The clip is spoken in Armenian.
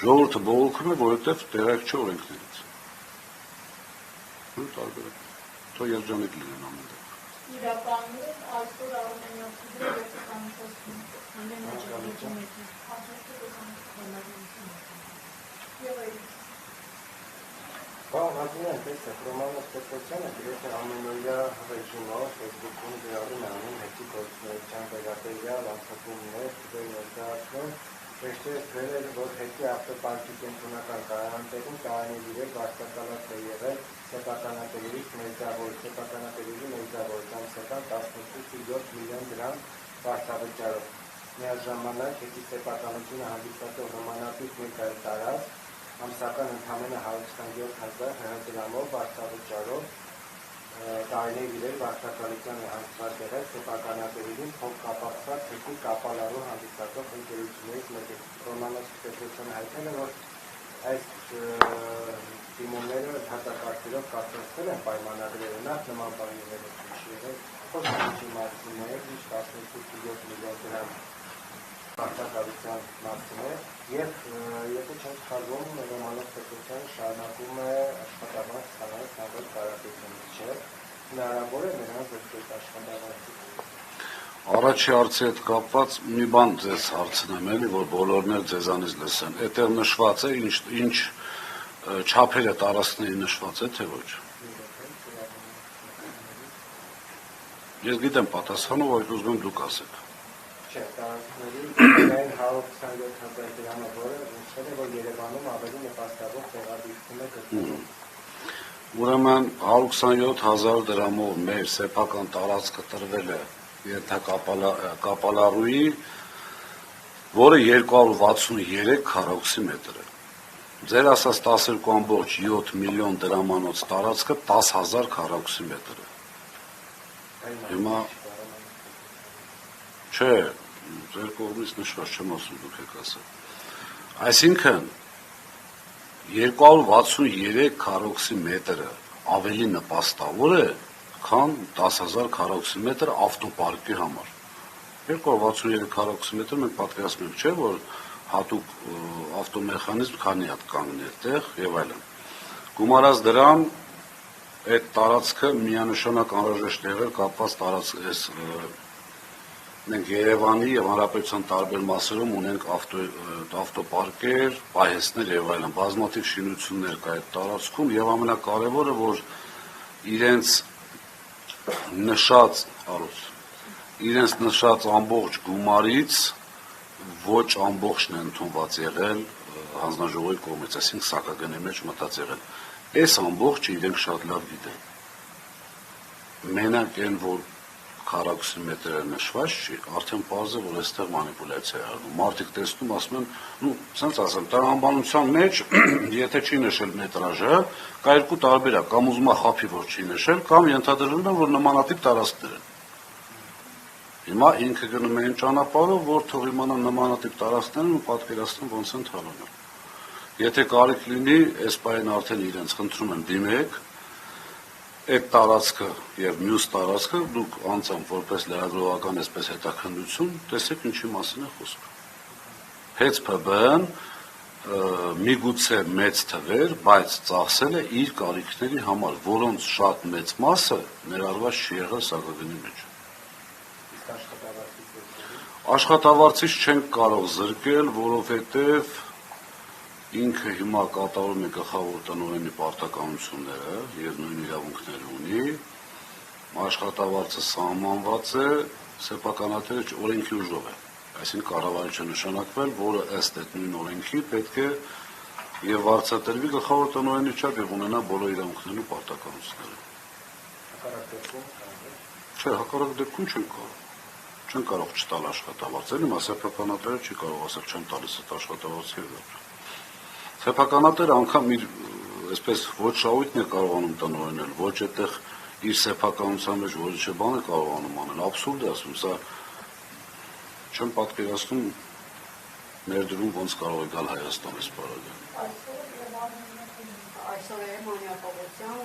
Ժողովուրդը բողոքում է, որովհետև տեղյակ չէ օրենքներից։ Տարբերակ։ Թող երջանիկ լինեն ամեն դեպքում։ Իրականում այսօր Արմենիացիները եթե կանչեցին Հատունել տեսեք, Ռոմանոս Պետրոսյանը գրեթե ամենօրյա ռեժիմով Facebook-ում գրառում է անում հետի գործունեության վերաբերյալ ամսակումներ, դեր ներկայացնում, վերջերս գրել, որ հետի ավտոպարկի կենտրոնական կայանատերում կայանների վարձակալած է եղել սեփականատերերից սեփականատերերի մերձավորությամբ ամսական 18,7 միլիոն դրամ վարձավճարով։ Միաժամանակ հետի սեփականությունը հանդիսացող նմանատիպ ներկայ տարած ամսական ընդամենը 127,000 դրամով վարձավճարով տարիներ իրեր վարձակալության է հանդիսված եղել սեփականատերերին փոխկապակցված հետի կապալարու հանդիսացող ընկերություններից մեկը։ Ռոմանոս Պետրոսյանը հայտնել է, որ այս դիմումները հատակարգերով կազմել են պայմանագրերը նախ նման բանիները եղել խոսքի մասին է 18,7 միլիոն դրամ վարձակալության մասին է եւ եթե չեմ սխալվում Ռոմանոս Պետրոսյանը շարունակում է աշխատավարձ ստանալ Սամվել Կարապետյանից չէ հնարավոր է նրանց զրկել աշխատավարձից Առաջի հարցի հետ կապված մի բան ձեզ հարցնեմ էլի, որ բոլորն էլ ձեզանից լսեն։ Այդտեղ նշված է ինչ չափերը տարածքների նշված է, թե ոչ։ Ես գիտեմ պատասխանը, որ ուզում եմ դուք ասեք։ Չէ, տարածքների միայն 127,000 դրամը, որը նշվել է, որ Երևանում ավելի նպաստավոր տեղադրվում է գտնվում։ Ուրեմն 127,000 դրամով մեր սեփական տարածքը տրվել է ենթակապալառուի, որը 263 քառակուսի մետր է։ Ձեր ասած 12,7 միլիոն դրամանոց տարածքը 10,000 քառակուսի մետր է։ Հիմա չէ, ձեր կողմից նշված չեմ ասում, դուք եք ասել։ Այսինքն 263 քառակուսի մետրը ավելի նպաստավոր է, քան 10,000 քառակուսի մետր ավտոպարկի համար։ 263 քառակուսի մետր մենք պատկերացնում ենք, չէ, որ հատուկ ավտոմեխանիզմ քանի հատ կանգնի այդտեղ եւ այլն։ Գումարած դրան այդ տարածքը միանշանակ անհրաժեշտ եղել կապված տարածք մենք Երևանի եւ Հանրապետության տարբեր մասերում ունենք ավտոպարկեր, պահեստներ եւ այլն, բազմաթիվ շինություններ կա այդ տարածքում եւ ամենակարևորը, որ իրենց նշած ամբողջ գումարից ոչ ամբողջն է ընդունված եղել հանձնաժողովի կողմից, այսինքն սակագնի մեջ մտած եղել։ Այս ամբողջը իրենք շատ լավ գիտեն։ Մենակ այն, որ քառակուսի մետրը նշված չի, արդեն պարզ է, որ այստեղ մանիպուլյացիա է արվում։ Մարդիկ տեսնում, ասում են, ցենց ասեմ, տրամաբանության մեջ, եթե չի նշել մետրաժը, կա երկու տարբերակ, կամ ուզում է խաբի, որ չի նշել, կամ ենթադրվում է, որ նմանատիպ տարածքներ են։ Հիմա ինքը գնում է այն ճանապարհով, որ թող իմանան նմանատիպ տարածքներն ու պատկերացնեն ոնց են թալանել։ Եթե կարիք լինի, այս պահին արդեն իրենց խնդրում եմ դիմեք, այդ տարածքը եւ մյուս տարածքը դուք անձամբ որպես լրագրողական այսպես հետաքննություն տեսեք ինչի մասին է խոսքը։ Հենց ՓԲ-ն միգուցե մեծ թվեր, բայց ծախսել է իր կարիքների համար, որոնց շատ մեծ մասը ներառված չի եղել սակագնի մեջ։ Աշխատավարձից չենք կարող զրկել, որովհետև ինքը հիմա կատարում է գլխավոր տնօրենի պարտականությունները եւ նույն իրավունքները ունի, աշխատավարձը սահմանված է, սեփականատերը օրենքի ուժով է, այսինքն կառավարիչը նշանակվել, որը ըստ այդ նույն օրենքի պետք է եւ վարձատրվի գլխավոր տնօրենի չափ եւ ունենա բոլոր իրավունքներն ու պարտականությունները։ Չէ, հակառակ դեպքում չեն կարող չտալ աշխատավարձ, էլի սեփականատերը չի կարող ասել չեմ տալիս այդ աշխատավարձը եւ այլն։ Սեփականատերը անգամ իր այսպես ոչ շահույթն է կարողանում տնօրինել, ոչ այդտեղ իր սեփականության մեջ որոշ բան է կարողանում անել, աբսուրդ է ասում, սա չեմ պատկերացնում ներդրում ոնց կարող է գալ Հայաստան այս բառը։ Այսօր Երևանում այսօր է մանիապողության